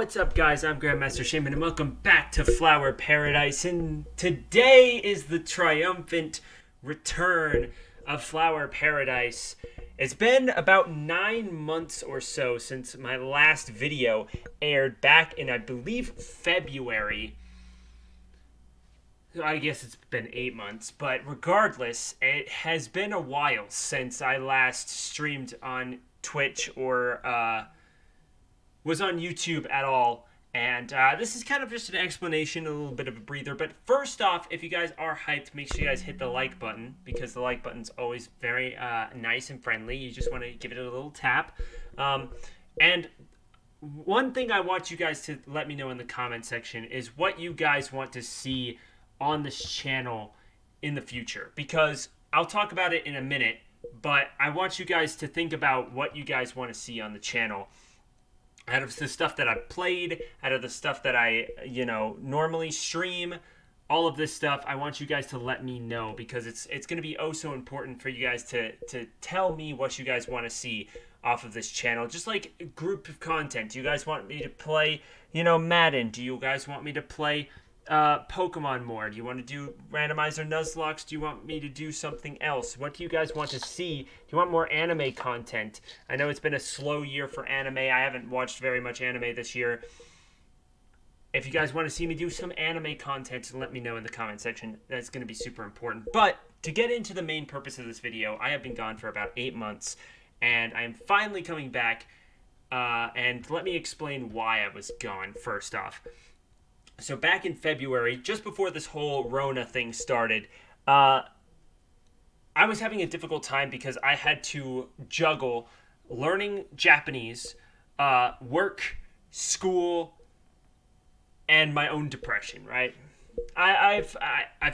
What's up, guys? I'm Grandmaster Shaymin, and welcome back to Flower Paradise. And today is the triumphant return of Flower Paradise. It's been about 9 months or so since my last video aired back in, I believe, February. I guess it's been 8 months, but regardless, it has been a while since I last streamed on Twitch or was on YouTube at all. And this is kind of just an explanation, a little bit of a breather. But first off, if you guys are hyped, make sure you guys hit the like button, because the like button's always very nice and friendly. You just want to give it a little tap. And one thing I want you guys to let me know in the comment section is what you guys want to see on this channel in the future, because I'll talk about it in a minute, but I want you guys to think about what you guys want to see on the channel. Out of the stuff that I've played, out of the stuff that I, normally stream, all of this stuff, I want you guys to let me know, because it's going to be oh so important for you guys to tell me what you guys want to see off of this channel. Just like a group of content. Do you guys want me to play, Madden? Do you guys want me to play Pokemon more? Do you want to do randomizer Nuzlocke? Do you want me to do something else? What do you guys want to see? Do you want more anime content? I know it's been a slow year for anime. I haven't watched very much anime this year. If you guys want to see me do some anime content, let me know in the comment section. That's going to be super important. But to get into the main purpose of this video, I have been gone for about 8 months, and I am finally coming back. And let me explain why I was gone first off. So back in February, just before this whole Rona thing started, I was having a difficult time because I had to juggle learning Japanese, work, school, and my own depression, right? I've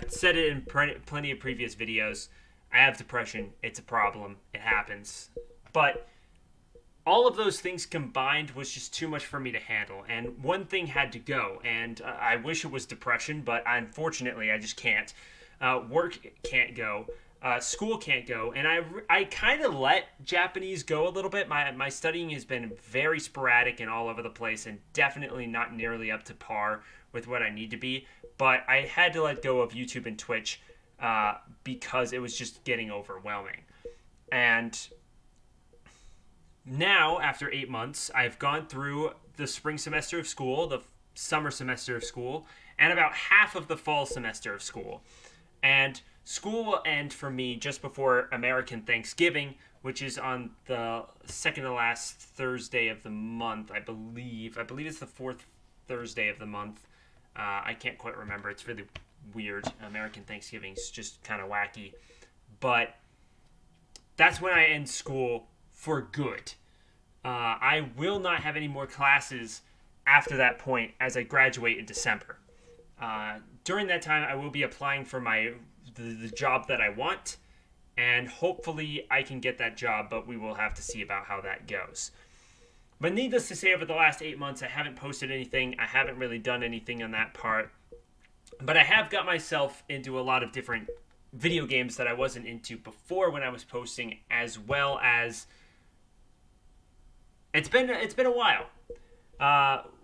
said it in plenty of previous videos. I have depression. It's a problem. It happens. But all of those things combined was just too much for me to handle, and one thing had to go, and I wish it was depression, but unfortunately I just can't. Work can't go, school can't go, and I kind of let Japanese go a little bit. My studying has been very sporadic and all over the place, and definitely not nearly up to par with what I need to be, but I had to let go of YouTube and Twitch because it was just getting overwhelming. And now, after 8 months, I've gone through the spring semester of school, the summer semester of school, and about half of the fall semester of school. And school will end for me just before American Thanksgiving, which is on the second to last Thursday of the month, I believe. I believe it's the fourth Thursday of the month. I can't quite remember. It's really weird. American Thanksgiving's just kind of wacky. But that's when I end school for good. I will not have any more classes after that point as I graduate in December. During that time, I will be applying for the job that I want, and hopefully I can get that job, but we will have to see about how that goes. But needless to say, over the last 8 months, I haven't posted anything. I haven't really done anything on that part. But I have got myself into a lot of different video games that I wasn't into before when I was posting, as well as It's been a while.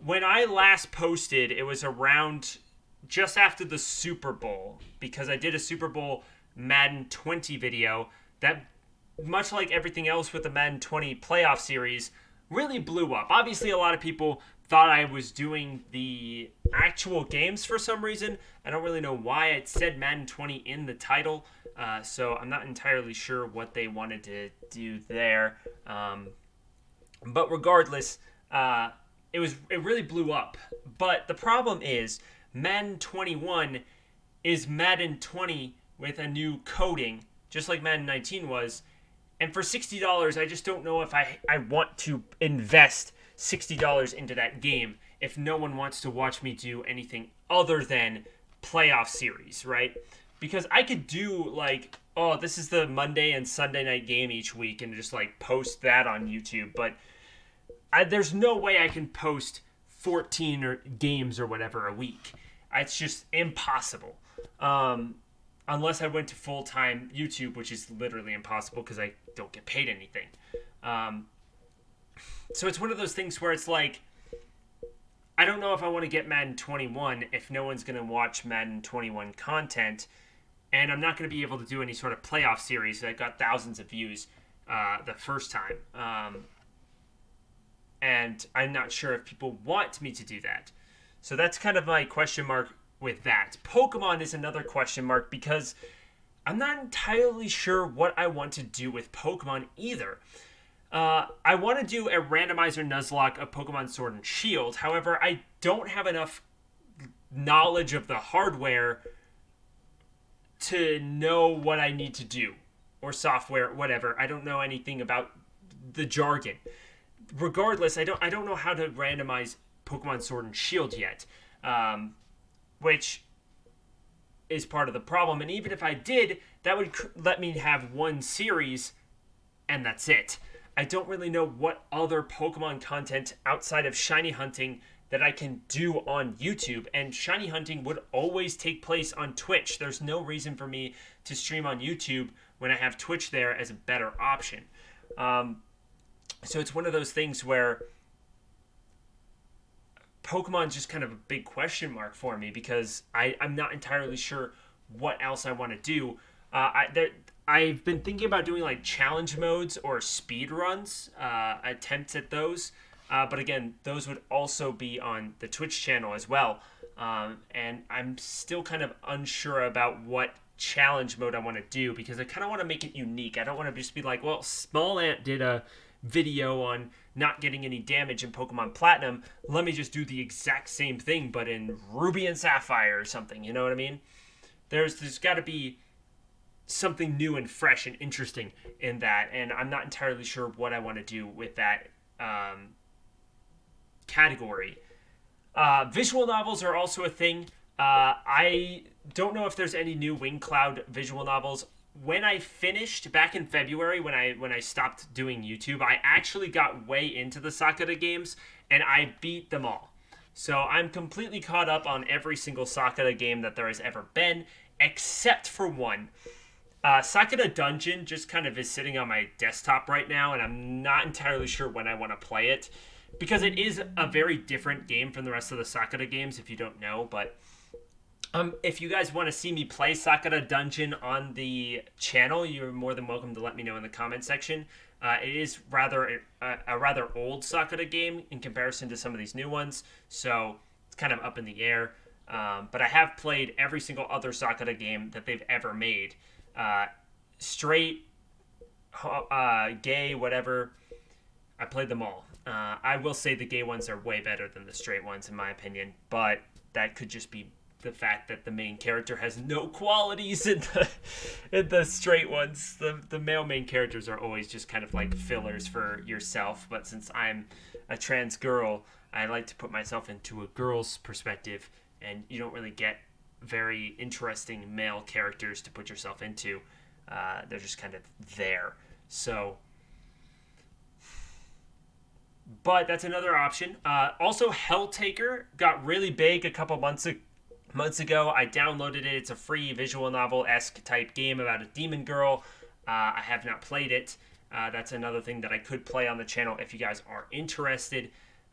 When I last posted, it was around just after the Super Bowl, because I did a Super Bowl Madden 20 video that, much like everything else with the Madden 20 playoff series, really blew up. Obviously, a lot of people thought I was doing the actual games for some reason. I don't really know why it said Madden 20 in the title, so I'm not entirely sure what they wanted to do there. But regardless, it really blew up. But the problem is, Madden 21 is Madden 20 with a new coding, just like Madden 19 was. And for $60, I just don't know if I want to invest $60 into that game if no one wants to watch me do anything other than playoff series, right? Because I could do, this is the Monday and Sunday night game each week and just, post that on YouTube, but there's no way I can post 14 games or whatever a week. It's just impossible. Unless I went to full-time YouTube, which is literally impossible because I don't get paid anything. So it's one of those things where it's like, I don't know if I want to get Madden 21 if no one's going to watch Madden 21 content, and I'm not going to be able to do any sort of playoff series that got thousands of views the first time. And I'm not sure if people want me to do that. So that's kind of my question mark with that. Pokemon is another question mark because I'm not entirely sure what I want to do with Pokemon either. I want to do a randomizer Nuzlocke of Pokemon Sword and Shield. However, I don't have enough knowledge of the hardware to know what I need to do, or software, whatever. I don't know anything about the jargon. Regardless, I don't know how to randomize Pokemon Sword and Shield yet, which is part of the problem. And even if I did, that would let me have one series, and that's it. I don't really know what other Pokemon content outside of shiny hunting that I can do on YouTube, and shiny hunting would always take place on Twitch. There's no reason for me to stream on YouTube when I have Twitch there as a better option. So it's one of those things where Pokemon's just kind of a big question mark for me because I'm not entirely sure what else I want to do. I've been thinking about doing like challenge modes or speed runs, attempts at those. But again, those would also be on the Twitch channel as well. And I'm still kind of unsure about what challenge mode I want to do because I kind of want to make it unique. I don't want to just be like, well, Small Ant did a video on not getting any damage in Pokemon Platinum. Let me just do the exact same thing, but in Ruby and Sapphire or something. You know what I mean? There's got to be something new and fresh and interesting in that, and I'm not entirely sure what I want to do with that category. Visual novels are also a thing. I don't know if there's any new Wing Cloud visual novels. When I finished back in February, when I stopped doing YouTube, I actually got way into the Sakura games and I beat them all. So I'm completely caught up on every single Sakura game that there has ever been, except for one. Sakura Dungeon just kind of is sitting on my desktop right now, and I'm not entirely sure when I want to play it, because it is a very different game from the rest of the Sakura games, if you don't know. But if you guys want to see me play Sakura Dungeon on the channel, you're more than welcome to let me know in the comment section. It is a rather old Sakura game in comparison to some of these new ones, so it's kind of up in the air. But I have played every single other Sakura game that they've ever made. Straight, gay, whatever. I played them all. I will say the gay ones are way better than the straight ones, in my opinion, but that could just be the fact that the main character has no qualities in the straight ones. The male main characters are always just kind of like fillers for yourself, but since I'm a trans girl, I like to put myself into a girl's perspective, and you don't really get very interesting male characters to put yourself into. They're just kind of there. So, but that's another option. Also, Helltaker got really big a couple months ago. I downloaded it. It's a free visual novel-esque type game about a demon girl. I have not played it. That's another thing that I could play on the channel if you guys are interested.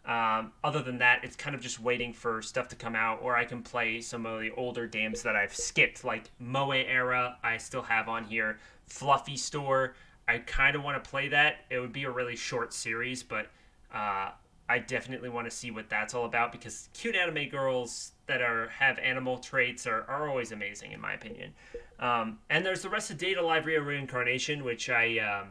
Other than that, it's kind of just waiting for stuff to come out, or I can play some of the older games that I've skipped, like Moe Era, I still have on here. Fluffy Store, I kind of want to play that. It would be a really short series, but I definitely want to see what that's all about, because cute anime girls that have animal traits are always amazing, in my opinion. And there's the rest of Data Library Reincarnation, which I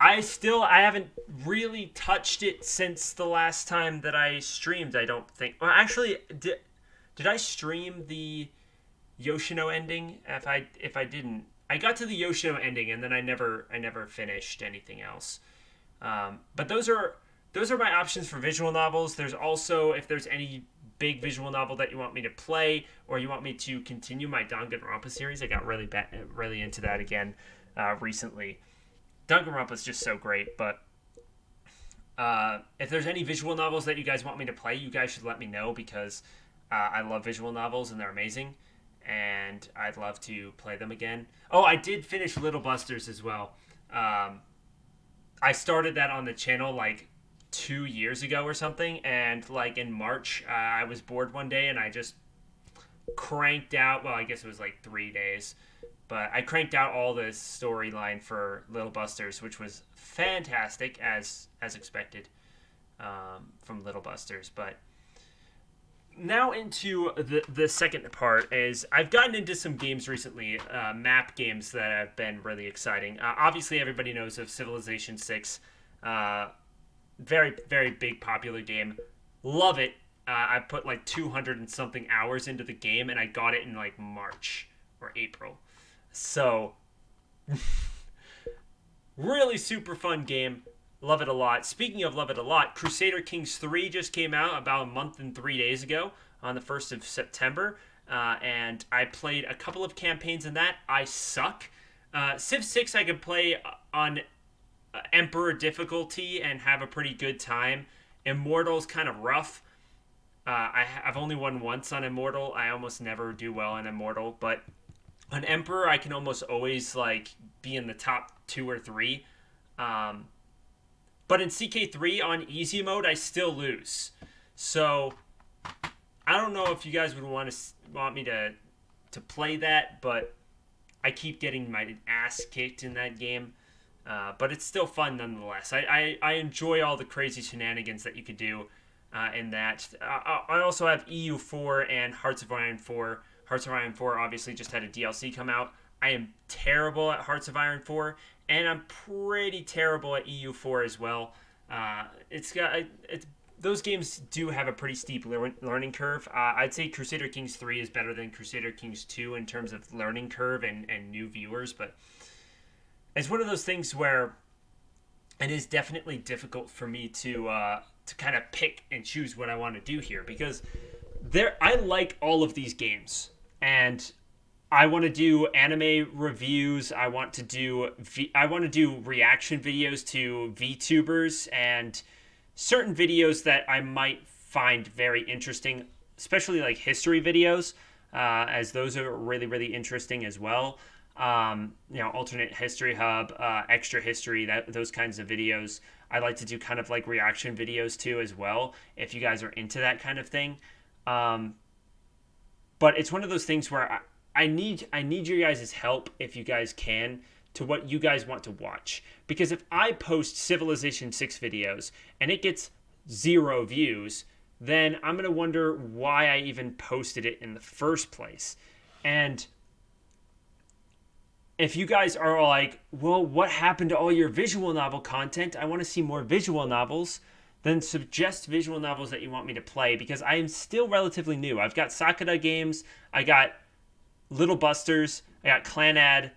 haven't really touched it since the last time that I streamed, I don't think. Well, actually, did I stream the Yoshino ending? If I didn't, I got to the Yoshino ending and then I never finished anything else. But those are my options for visual novels. There's also, if there's any big visual novel that you want me to play, or you want me to continue my Danganronpa series, I got really into that again recently. Danganronpa is just so great, but if there's any visual novels that you guys want me to play, you guys should let me know, because I love visual novels and they're amazing, and I'd love to play them again. Oh, I did finish Little Busters as well. I started that on the channel like 2 years ago or something. And like in March, I was bored one day and I just cranked out. Well, I guess it was like 3 days, but I cranked out all the storyline for Little Busters, which was fantastic as expected from Little Busters. But now into the second part is I've gotten into some games recently, map games that have been really exciting. Obviously, everybody knows of Civilization 6. Very, very big popular game. Love it. I put like 200 and something hours into the game, and I got it in like March or April. So, really super fun game. Love it a lot. Speaking of love it a lot, Crusader Kings 3 just came out about a month and 3 days ago on the 1st of September. And I played a couple of campaigns in that. I suck. Civ 6 I could play on Emperor difficulty and have a pretty good time. Immortal's kind of rough. I've only won once on Immortal. I almost never do well on Immortal. But on Emperor, I can almost always like be in the top 2 or 3. But in CK3 on easy mode, I still lose. So I don't know if you guys would want me to play that, but I keep getting my ass kicked in that game. But it's still fun nonetheless. I enjoy all the crazy shenanigans that you could do in that. I also have EU4 and Hearts of Iron 4. Hearts of Iron 4 obviously just had a DLC come out. I am terrible at Hearts of Iron 4, and I'm pretty terrible at EU4 as well. Those games do have a pretty steep learning curve. I'd say Crusader Kings 3 is better than Crusader Kings 2 in terms of learning curve and new viewers, but it's one of those things where it is definitely difficult for me to kind of pick and choose what I want to do here, because I like all of these games, and I want to do anime reviews. I want to do reaction videos to VTubers and certain videos that I might find very interesting, especially like history videos, as those are really, really interesting as well. Alternate history hub, extra history, those kinds of videos. I like to do kind of like reaction videos too as well, if you guys are into that kind of thing. But it's one of those things where I need your guys' help, if you guys can, to what you guys want to watch. Because if I post Civilization 6 videos and it gets 0 views, then I'm going to wonder why I even posted it in the first place. And if you guys are like, well, what happened to all your visual novel content? I want to see more visual novels. Then suggest visual novels that you want me to play, because I am still relatively new. I've got Sakura games. I got Little Busters. I got Clanad.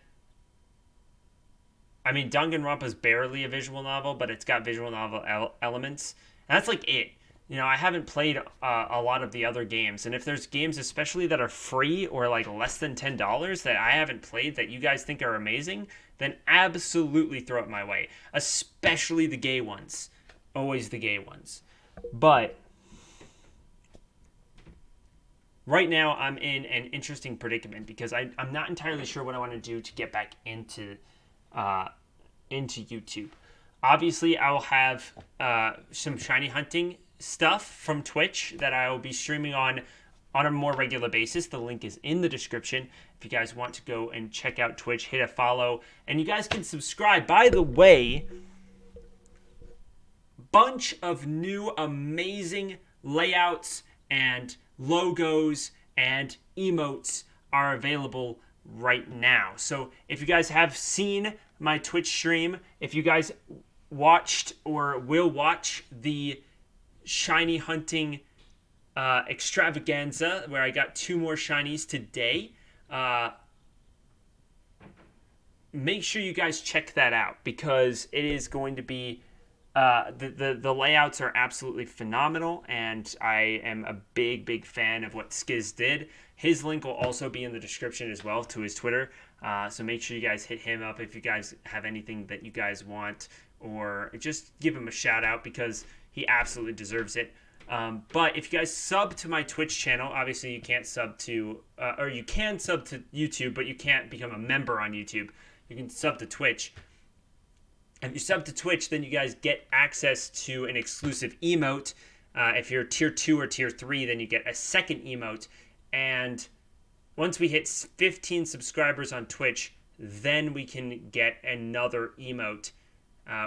I mean, Danganronpa's barely a visual novel, but it's got visual novel elements. And that's like it. I haven't played a lot of the other games. And if there's games especially that are free or like less than $10 that I haven't played that you guys think are amazing, then absolutely throw it my way. Especially the gay ones. Always the gay ones. But right now I'm in an interesting predicament, because I'm not entirely sure what I want to do to get back into YouTube. Obviously, I will have some shiny hunting stuff from Twitch that I will be streaming on a more regular basis. The link is in the description. If you guys want to go and check out Twitch, hit a follow, and you guys can subscribe. By the way, bunch of new amazing layouts and logos and emotes are available right now. So if you guys have seen my Twitch stream, if you guys watched or will watch the shiny hunting extravaganza, where I got 2 more shinies today, make sure you guys check that out, because it is going to be the layouts are absolutely phenomenal, and I am a big fan of what Skiz did. His link will also be in the description as well, to his Twitter, so make sure you guys hit him up if you guys have anything that you guys want, or just give him a shout out, because he absolutely deserves it. But if you guys sub to my Twitch channel, obviously you can't sub to, or you can sub to YouTube, but you can't become a member on YouTube. You can sub to Twitch. If you sub to Twitch, then you guys get access to an exclusive emote. If you're tier 2 or tier 3, then you get a second emote. And once we hit 15 subscribers on Twitch, then we can get another emote,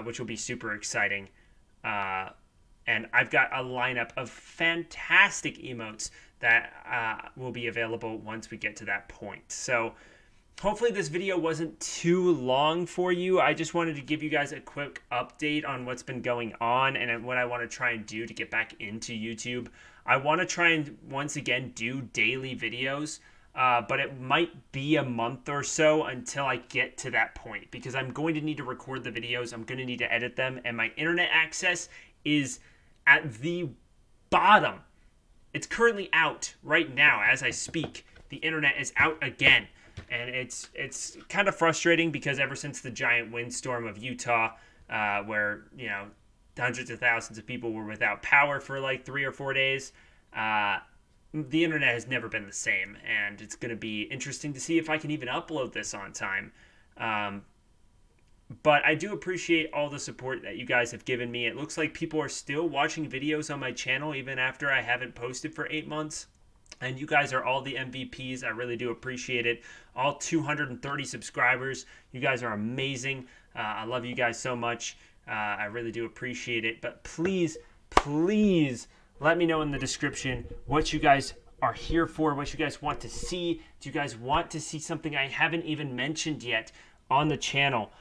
which will be super exciting. And I've got a lineup of fantastic emotes that will be available once we get to that point. So hopefully this video wasn't too long for you. I just wanted to give you guys a quick update on what's been going on and what I want to try and do to get back into YouTube. I want to try and once again do daily videos, but it might be a month or so until I get to that point, because I'm going to need to record the videos, I'm going to need to edit them, and my internet access is at the bottom. It's currently out right now as I speak. The internet is out again. And it's kind of frustrating because ever since the giant windstorm of Utah, where, you know, hundreds of thousands of people were without power for like 3 or 4 days, the internet has never been the same. And it's going to be interesting to see if I can even upload this on time. But I do appreciate all the support that you guys have given me. It looks like people are still watching videos on my channel even after I haven't posted for 8 months. And you guys are all the MVPs. I really do appreciate it. All 230 subscribers. You guys are amazing. I love you guys so much. I really do appreciate it. But please, please let me know in the description what you guys are here for, what you guys want to see. Do you guys want to see something I haven't even mentioned yet on the channel?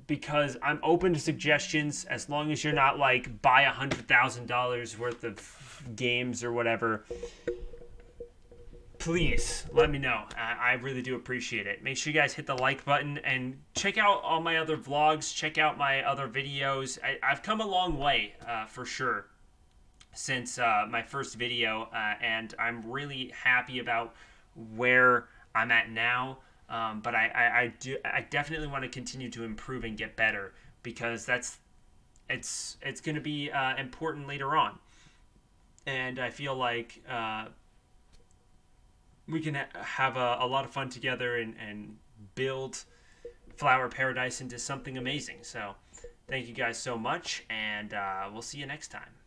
Because I'm open to suggestions as long as you're not like buy $100,000 worth of games or whatever. Please let me know. I really do appreciate it. Make sure you guys hit the like button and check out all my other vlogs. Check out my other videos. I've come a long way for sure since my first video, and I'm really happy about where I'm at now. But I definitely want to continue to improve and get better, because it's going to be important later on. And I feel like we can have a lot of fun together and build Flower Paradise into something amazing. So thank you guys so much, and we'll see you next time.